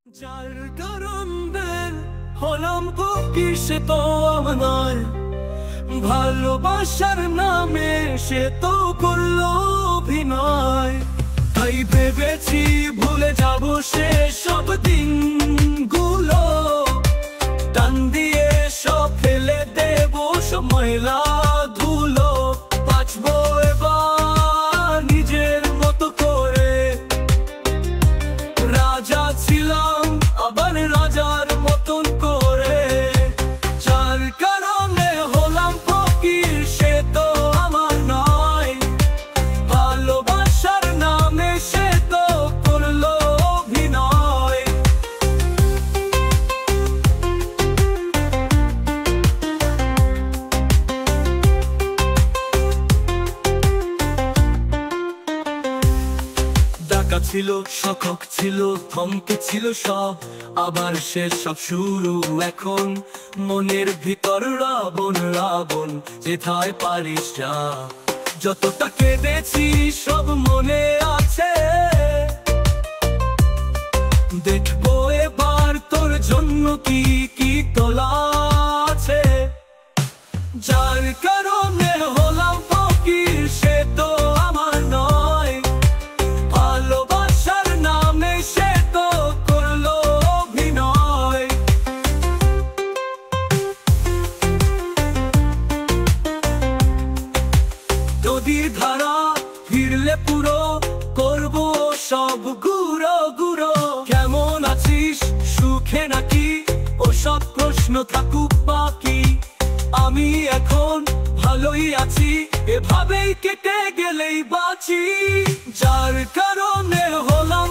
যার কারণে হলাম ফকির সে তো আমার ভালোবাসার নামে সে তো করলো অভিনয়। তাই ভেবেছি ভুলে যাব সে সব দিনগুলো, টান দিয়ে সব ফেলে দেব সব ময়লা ধুলো। বাঁচবো এবার নিজের মতো করে, রাজা ছিলাম আবার রাজার মতন করে। যার কারণে হলাম ফকির সে তো আমার নয়, ভালোবাসার নামে সে তো করলো অভিনয়। ডাকা ছিল, শখক ছিল, থমকে ছিল সব, আবার সে সব শুরু এখন। মনের ভিতর রাবণ রাবণ, যেথায় পারিস যা। যতটা কেঁদেছি সব মনে আছে, দেখবো এবার তোর জন্য কি কি তোলা আছে। যার কারণে হলাম ফকির সে তো আমার নয়, ভালোবাসার নামে সে তো করলো অভিনয়। নদীর ধারা ফিরলে পুরো করবো সব গুঁড়ো গুঁড়ো। কেমন আছিস, সুখে নাকি, ওসব প্রশ্ন থাকুক বাকি। আমি এখন ভালোই আছি, এভাবেই কেটে গেলেই বাঁচি। যার কারণে হলাম